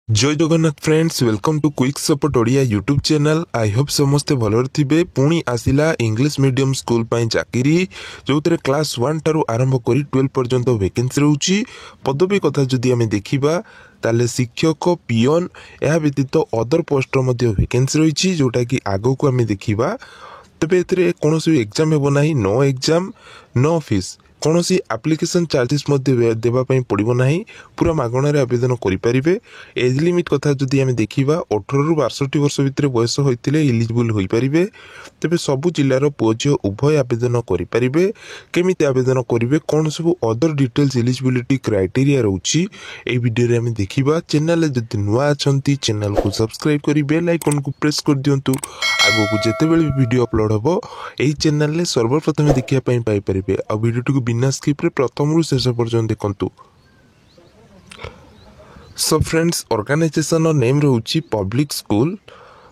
जय Jagannath friends, welcome to quick support Odia YouTube channel. I hope समस्ते भलर थिबे। पुणी आसिला इंग्लिश मीडियम स्कूल पाई चाकरी जो क्लास 1 टारू आरंभ करी 12 पर्यंत वैकेंसी रहउची। पदवी कथा जदि आमे देखिबा ताले शिक्षक पियन या व्यतीत अदर पोस्ट मध्ये वैकेंसी रही जोटा कि आगो को आमे देखिबा। तबे एथरे कोनोसी एग्जाम हेबो नाही, नो एग्जाम नो फीस, कौन सी एप्लिकेशन चार्जेस देवाई पड़ो ना, पूरा मागणार आवेदन करें। एज लिमिट कथा जदि आम देखा 18 रु 62 वर्ष भितर बयस होते इलिजिबल हो पारे। तेरे सबू जिलार पुओ झील उभय आवेदन करेंगे। केमी आवेदन करेंगे, कौन सब अदर डिटेल्स इलिजिबिलिटी क्राइटेरिया रोचे भिडियो आम देखा। चैनल जब नुआ अच्छा चैनल को सब्सक्राइब कर बेल आइकन को प्रेस कर दिंतु। आगो को जिते बड़े वीडियो अपलोड हम यही चैनल सर्वप्रथम देखापी पाइपर। आ वीडियो को बिना स्किप रे प्रथम रु शेष पर्यंत देखंतु। सो फ्रेंड्स, ऑर्गेनाइजेशन नेम रहउची public school.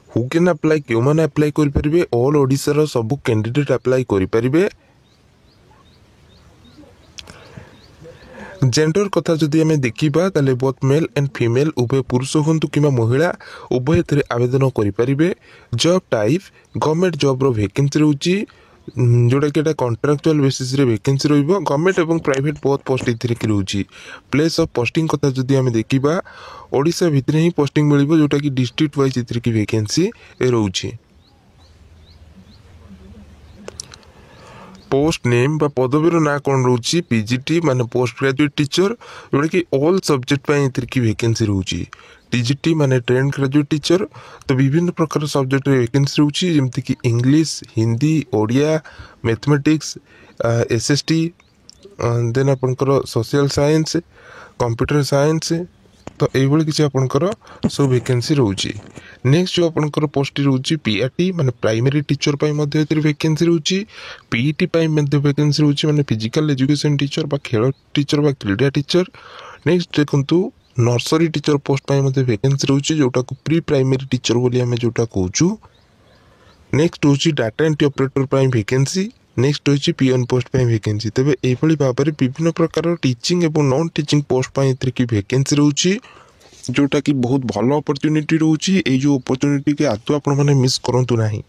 Who can apply, क्यों मैंने अप्लाई करि परिबे? ऑल ओडिसा रो सब कैंडिडेट अप्लाई करि परिबे। जेंडर कथा जदि आमे देखिबा ताले बोथ मेल एंड फीमेल उभय पुरुष हंतु किमा महिला उभय एथरे आवेदन करि परिबे। जॉब टाइप गवर्नमेंट जॉब रो वैकेंसी रहउची जोटा कि कॉन्ट्रैक्चुअल बेसिस रे वैकेंसी रहिबो। गवर्नमेंट एवं प्राइवेट बहुत पोस्ट इथिरे कि रहउची। प्लेस ऑफ पोस्टिंग कथा जदि आमे देखिबा ओडिसा भितरे ही पोस्टिंग मिलिबो जोटा कि डिस्ट्रिक्ट वाइज इथिरे कि वैकेंसी रहउची। पोस्ट नेम बा पदवीर ना कौन रोची? पीजीटी माने पोस्ट ग्रेजुएट टीचर, जोटा कि ऑल सब्जेक्ट पे इथिर की वैकेंसी रहउची। टीजीटी माने ट्रेंड ग्रेजुएट टीचर, तो विभिन्न प्रकार सब्जेक्ट रे वैकेंसी रहउची जेमति कि English, Hindi, Odia, mathematics, SST, then आपनकर सोशल साइंस, कंप्यूटर साइंस, तो एभली किसी आपनकर सब वैकेंसी रहउची। नेक्स्ट जो आपनकर पोस्ट रहउची पीआरटी माने प्राइमरी टीचर पाई मध्ये एतिर वैकेंसी रहउची। पीईटी पाई मध्ये वैकेंसी रहउची माने फिजिकल एजुकेशन टीचर बा खेल टीचर बा क्रीडा टीचर। नेक्स्ट देखंतु नर्सरी टीचर पोस्ट पाई मध्ये वैकेंसी रहउची जोटा को प्री प्राइमरी टीचर बोली हमें जोटा कहउचू। नेक्स्ट होची डाटा एंट्री ऑपरेटर पाई वैकेंसी। नेक्स्ट होची पीएन पोस्ट पाई वैकेंसी। तबे एभली भाबरे विभिन्न प्रकार टीचिंग एवं नॉन टीचिंग पोस्ट पाई एतिर की वैकेंसी रहउची जोटा कि बहुत भल अपॉर्चुनिटी रहउची। ए जो अपॉर्चुनिटी के आतु आपण माने मिस करंतु नाही।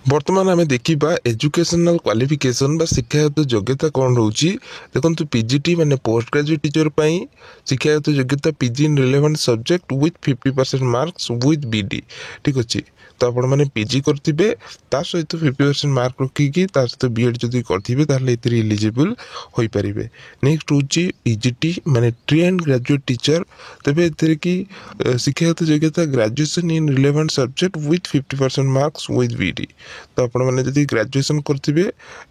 बर्तमान आम देखा एजुकेशनल क्वालिफिकेशन बा शिक्षागत योग्यता कौन रोची। देखो पीजीटी माने पोस्ट ग्रेजुएट टीचर पाई शिक्षागत योग्यता PG in relevant subject with 50% marks with BEd. ठीक अच्छे, तो आपण मैंने पीजी करथिबे ता सहित 50% मार्क रखिकी ता सहित बीएड जदि करथिबे ताले एतिर एलिजिबल होई परिबे। नेक्स्ट होची पीजीटी माने ट्रेंड ग्रेजुएट टीचर, तबे एतिर की शिक्षागत योग्यता graduation in relevant subject with 50% marks with BEd. तो आपण मैंने जदि ग्रेजुएशन करथिबे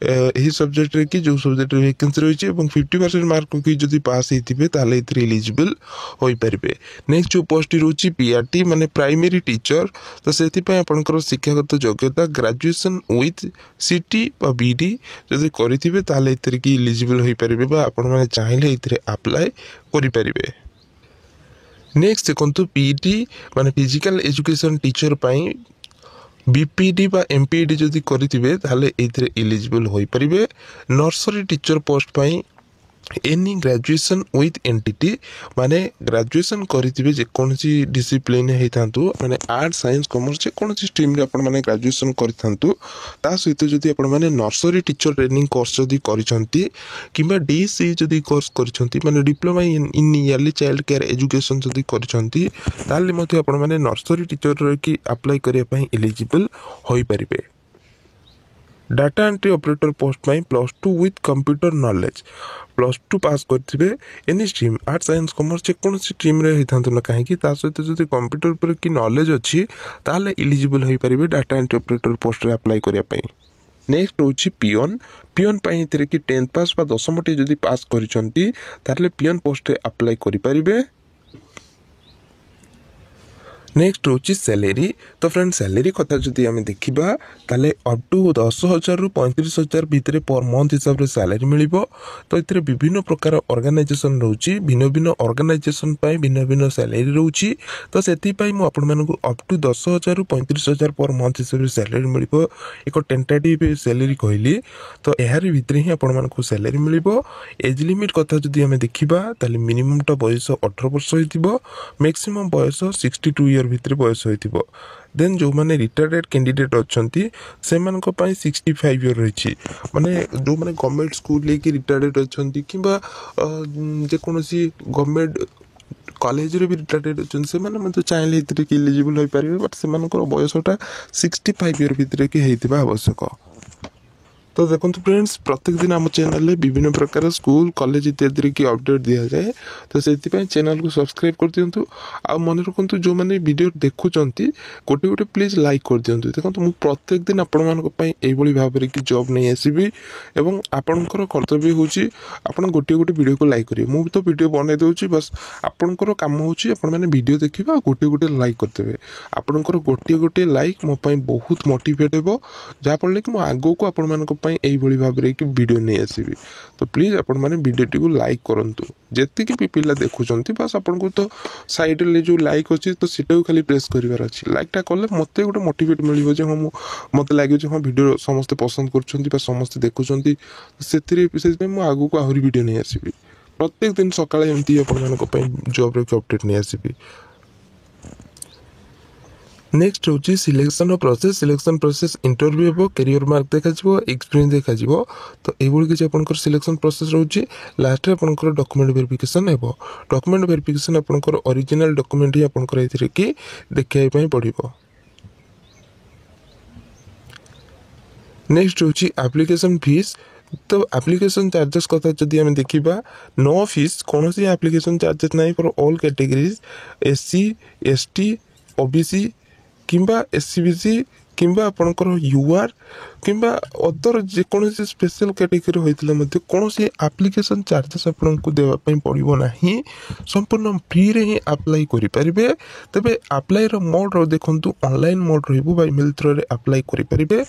एही सब्जेक्ट रे कि जो सब्जेक्ट रे वैकेंसी रहिছে এবং 50% मार्क की जदि पास हेतिबे ताले एतिर एलिजिबल होई परिबे। नेक्स्ट जो पोस्ट रहउची पीआरटी माने प्राइमरी टीचर, तो सेति पय आपनकर शिक्षागत योग्यता ग्रेजुएशन विथ सीटी बा बीडी जदि करिथिबे ताले एतिर की एलिजिबल होई परिबे बा आपण माने चाहिले एतिर अप्लाई करि परिबे। नेक्स्ट देखंतु पीटी माने फिजिकल एजुकेशन टीचर पाई बीपीडी बा एमपीडी जदि करिथिबे ताले एथिरे एलिजिबल होई परिबे। नर्सरी टीचर पोस्ट पाई एनी ग्रेजुएशन विथ एनटीटी माने ग्रेजुएशन करिथिबे जे कोनसी डिसिप्लिन हेतांतु माने आर्ट साइंस कॉमर्स जे कोनसी स्ट्रीम रे आपण माने ग्रेजुएशन करिथांतु ता सहित जदि आपण माने नर्सरी टीचर ट्रेनिंग कोर्स जदि करिसंती किबा डीसी जदि कोर्स करिसंती माने diploma in yearly child care education जदि करिसंती ताले मध्ये आपण माने नर्सरी टीचर रे की अप्लाई करिया पई एलिजिबल होई परिबे। डाटा एंट्री ऑपरेटर पोस्ट पाई +2 विथ कंप्यूटर नॉलेज, +2 पास करथिबे any stream art science commerce जे कोन स्ट्रीम रे हेथांतु ना काहे ता सहित जदि कंप्यूटर पर की नॉलेज अछि ताले एलिजिबल होई परिबे डाटा एंट्री ऑपरेटर पोस्ट रे अप्लाई करिया पई। नेक्स्ट होची पियन। पियन पाई एथिरे की 10th पास बा 10th टी जदि पास करिसंती ताले पियन पोस्ट रे अप्लाई करि परिबे। नेक्स्ट रोची सैलरी। तो फ्रेंड सैलरी कथा जदि आम देखा ताले अप टू 10,000 रु 35,000 भितर पर मंथ हिसाब से सैलरी मिल। तो ये विभिन्न प्रकार ऑर्गेनाइजेशन रोची, भिन्न भिन्न ऑर्गेनाइजेशन भिन्न भिन्न सैलरी रोची। तो से अप टू 10,000 रु 35,000 पर मंथ हिसाब से सैलरी मिल। एक टेंटेटिव सैलरी कहली तो यार भितर ही आपको सैलरी मिल। एज लिमिट कथा जदि आम देखा ताले मिनिममटा बयस 18 वर्ष हो, मैक्सिमम बयस 62 ईयर भितर बयस हो। देन जो मैंने रिटायर्ड कैंडिडेट अच्छा से 65 ईयर रही माने जो मैंने गवर्नमेंट स्कूल लेकिन रिटायर्ड अच्छा कि जेकोसी गवर्नमेंट कॉलेज रे भी रिटायर्ड अच्छा से चाहिए इलिजिबल हो पारे, बट से बयसटा 65 ईयर भितर कि होता आवश्यक। तो देखो फ्रेंड्स प्रत्येक दिन आम चैनल में विभिन्न प्रकार स्कूल कॉलेज इत्यादि की अपडेट दि जाए। तो से चैनल को सब्सक्राइब कर दिंतु। आ मन रखु जो मैंने वीडियो देखुं गोटे गोटे प्लीज लाइक कर दिंतु। देखो मुझे प्रत्येक दिन आपण मानी भाव में कि जॉब नहीं आसबि एवं आपणकर कर्तव्य हूँ आप गोटे गोटे वीडियो को लाइक करेंगे। मुझे तो वीडियो बनई दूसरी बस आपणकर काम होने वीडियो देखा गोटे गोटे लाइक करदे। आपणकर गोटे गोटे लाइक मो बहुत मोटिवेट हो जहाँफल कि आगो को आपण यही भाव में कि वीडियो नहीं आसबि। तो प्लीज आपण मैंने वीडियो टी लाइक करूँ जी भी पिला देखुं बस आपन को तो साइड में जो लाइक अच्छी तो सीटा खाली प्रेस करार अच्छी। लाइकटा कले मत गोटे मोटिवेट मिल मत लगे हाँ वीडियो समस्ते पसंद कर समस्ते देखुं से आगू को आहरी वीडियो नहीं आसबि। प्रत्येक दिन सकाଳେ एमती जॉब रे अपडेट नहीं आसबि। नेक्स्ट हूँ selection process. Selection process interview हे, कैरियर मार्क देखा एक्सपीरियंस देखा। तो ये किसी आप सिलेक्शन प्रोसेस रोचे। लास्ट में आपंकर डॉक्यूमेंट वेरिफिकेशन हे। डॉक्यूमेंट वेरिफिकेशन आपंकर ओरिजिनल डॉक्यूमेंट ही आपंकर कि देखाई पड़ो। नेक्स्ट हूँ एप्लिकेशन फीस। तो एप्लिकेशन चार्जेस कथा जदि आम देखा नो फीस कौन सी एप्लिकेशन चार्जेस ना for all categories SC ST OBC किंबा SCBC किंबा आपणकर UR किंबा अदर जेकोसी स्पेशल कैटेगरी होता कौन सी एप्लिकेशन चार्जेस आपको देवाई पड़ो ना। संपूर्ण फ्री रे ही अप्लाई करेंगे। तेरे अप्लाई मोड देखु ऑनलाइन मोड रो थ्रू अप्लाई करेंगे।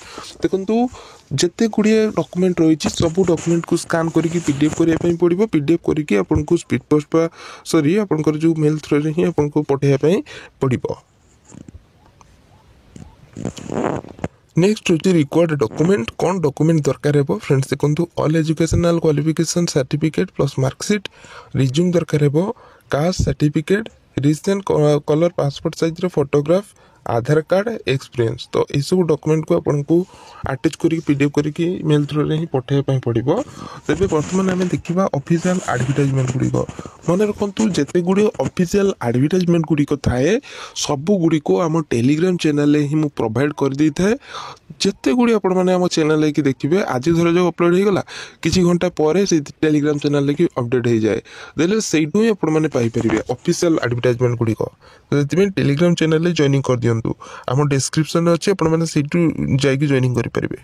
देखु जिते गुड़िए डॉक्यूमेंट रही सब डॉक्यूमेंट को स्कैन करके PDF करने पड़ो। PDF करके आपको स्पीड पोस्ट सॉरी आपंकर जो मेल थ्रू रे ही आपको पठाइबा पड़ो। नेक्स्ट हूँ रिक्वायर्ड डॉक्यूमेंट। कौन डॉक्यूमेंट दरकार है फ्रेंड्स देखो all educational qualification certificate plus marksheet, resume दरकार है, caste certificate, recent colour passport size photograph, Aadhaar card, experience. तो ये सब डॉक्यूमेंट को आपको अटैच करके PDF करके मेल थ्रू रे ही पठाइबा पड़ो। तेज बर्तमान आम देखा ऑफिशियल एडवर्टाइजमेंट गुड़िक मन रखु जिते गुड़े ऑफिशियल एडवर्टाइजमेंट गुड़िक थाए सबू गुड़िक आम टेलीग्राम चैनल ही मुझे प्रोवाइड कर दे थाए। जिते गुड़ी आप चैनल की देखिए आज धर जो अपलोड हो गला किसी घंटा पर से टेलीग्राम चैनल की अपडेट हो जाए देले सेठू ही आपरे ऑफिशियल एडवर्टाइजमेंट गुड़िक। तो टेलीग्राम चैनल जॉइनिंग कर दिंतु आम डिस्क्रिप्शन अच्छे आपठी जाकि जॉइनिंग करेंगे।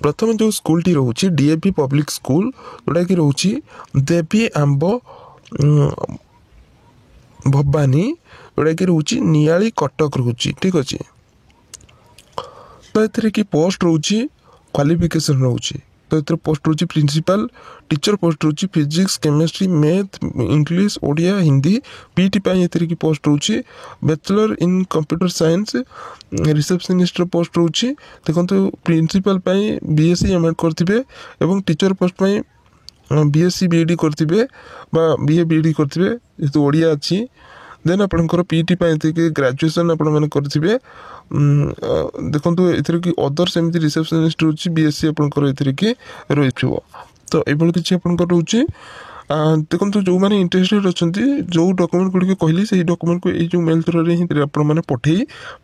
प्रथम जो स्कूल टी रोचे DAV पब्लिक स्कूल जोटा कि रोचे देवी आंब भवानी जोटा कि रोचे नियाली कटक रोचे। ठीक अच्छे। तो ये कि पोस्ट रोचे क्वालिफिकेशन रोचे। तो ये पोस्ट रोचे प्रिंसिपल टीचर पोस्ट रोचे physics chemistry math English Odia Hindi. PT ये कि पोस्ट रोचे bachelor in computer science receptionist post रोचे। देखो प्रिंसिपल BSc MA करते एवं टीचर पोस्ट BSc BEd करते BA BEd करते जेहतु ओडिया अच्छी। देन आपंकर PT ग्रेजुएशन आपने करेंगे। देखो ये कि अदर सेमती रिसेप्शनिस्ट रोचे BSc आपंकर ये रही। तो ये किसी आपंकर रोचे। देखो जो मैंने इंटरेस्टेड अच्छा जो डॉक्यूमेंट गुड़िक कहली से डॉक्यूमेंट को ये मेल थ्रू ही आपने पठे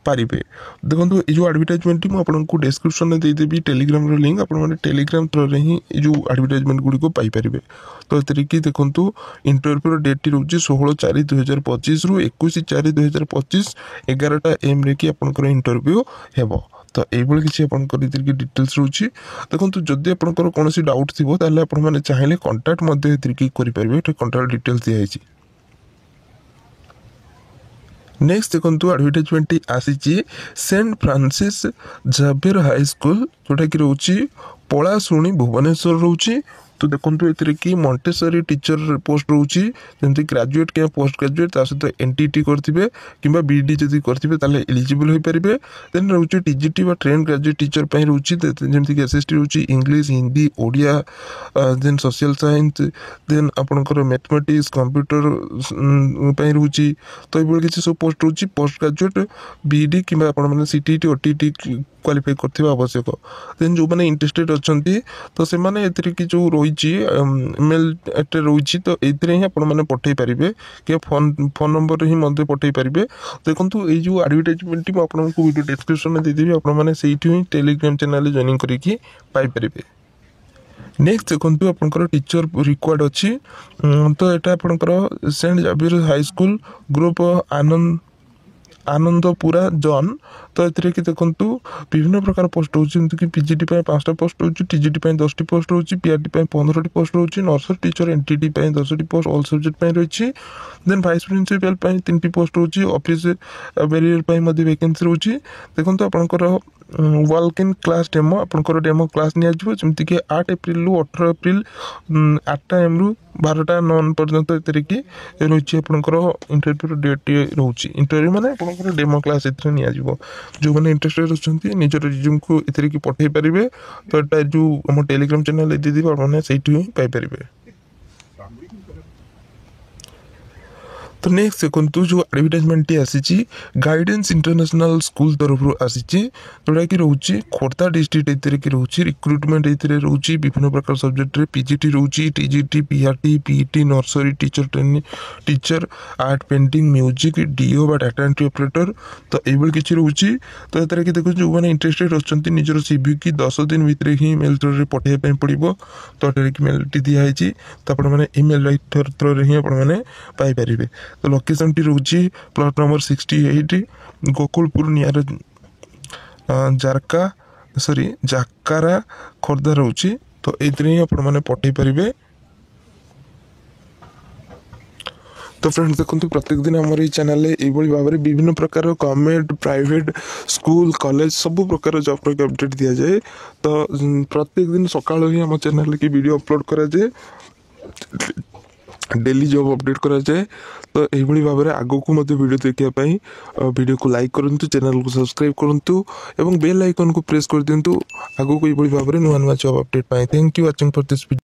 पारे। देखो ये जो एडवर्टाइजमेंट मुझे डिस्क्रिप्शन में देदेवी टेलीग्राम लिंक आपने टेलीग्राम थ्रू ही जो एडवर्टाइजमेंट गुड़िक पाइपर। तो ये कि देखो इंटरव्यू डेट रोचे 16/4/2025 रु 21/4/2025 11टा AM रे कि आपंकर इंटरव्यू हेबो। तो ये किसी डिटेल्स रोचे। देखो जदि आपंकर कौन डाउट थी आपने चाहिए कंटाक्ट करेंगे कंटाक्ट डिटेल्स दिखाई। नेक्स्ट देखो एडवर्टाइजमेंट आसी Saint Francis Xavier high school जोटा कि रोची पलाशुणी भुवनेश्वर रोची। तो देखो ये कि मॉन्टेसरी टीचर पोस्ट रोची जमी ग्रेजुएट क्या पोस्ट ग्रेजुएट सहित एनटीटी करेंगे कि बीडी जदि करेंगे एलिजिबल हो पारे। देन रोचे टीजीटी व ट्रेन ग्रेजुएट टीचर रोची जमीक एसएसटी रोची English Hindi Odia then social science then आपंकर मैथमेटिक्स कंप्यूटर रोची। तो ये किसी सब पोस्ट रोची पोस्ट ग्रेजुएट बीडी कि सीटीटी ओटीटी क्वालिफाई करथिबा आवश्यक। देन जो मैंने इंटरेस्टेड अच्छी तो से मैंने कि जो रही मेल रही तो ये ही आपने पठे पारे कि फोन नंबर ही मत पठे पारे। देखो ये जो एडवर्टाइजमेंट आपको वीडियो डिस्क्रिप्शन में देदेवी आपने से ही टेलीग्राम चैनल जॉइनिंग करके पाइपर। नेक्स्ट देखो आपंकर टीचर रिक्वायर्ड अच्छी तो यहाँ आपंकर Saint Xavier high school group Anandapur जॉन। तो ये कि देखो विभिन्न प्रकार पोस्ट होती पीजीटी 5टा पोस्ट हो टीजीटी 10टी पोस्ट हो पीआरटी 15टी पोस्ट हो नर्सरी टीचर एनटीटी 10टी पोस्ट ऑल सब्जेक्ट रही। देन वाइस प्रिंसिपल 3टी पोस्ट हो ऑफिस बेरियर वैकेंसी रोची। देखो आपंकर वाल्क इन क्लास डेमो आपंकर डेमो क्लास निमती कि 8 एप्रिल 18 एप्रिल 8टा AM रु 12टा नन पर्यंत रही आपंकर इंटरव्यू डेट रोचे। इंटरव्यू मैंने आपंकर डेमो क्लास जो मैंने इंटरेस्टेड अच्छा निजर रिज्यूम को ये पठे पारे। तो यहाँ जो आम टेलीग्राम चैनल दीदी आपने से पाइपर। तो नेक्स्ट देखो जो एडवर्टाइजमेंट आसी गाइडेंस इंटरनेशनल स्कूल तरफ आसी जोटा कि रोचे खोर्धा डिस्ट्रिक्ट ये रोचे रिक्रुटमेंट ये रोचे विभिन्न प्रकार सब्जेक्ट पीजीटी रोचे TGT PRT PET nursery teacher training teacher art painting music डीओ बा डाटा एंट्री ऑपरेटर। तो ये किसी रोचे। तो ये कि देखो जो मैंने इंटरेस्टेड अच्छा निजर सीवी की 10 दिन भितर ही मेल थ्रो पठाइबा पड़ो। तो मेल टी दिखाई तो आपने इमेल थ्रो ही आपने पाइपर। तो लोकेशन टी रोची प्लॉट नंबर 68 गोकुलपुर नियर जाकारा खोर्धा रोची। तो ये आपने पठे पारे। तो फ्रेंड्स देखो प्रत्येक दिन आम चैनल ये भाव में विभिन्न प्रकार गवर्नमेंट प्राइवेट स्कूल कॉलेज सब प्रकार जॉब के अपडेट दि जाए। तो प्रत्येक दिन सकाल ही आम चैनल की वीडियो अपलोड करा जाए डेली जॉब अपडेट करा जाए। तो यही भाव में आग को वीडियो देखापी वीडियो को लाइक करूँ चैनल को सब्सक्राइब करूँ और बेल आइकन को प्रेस कर दिंतु आग को ये भाव में नुआ नुआ जॉब अपडेट पाए। Thank you watching for this video.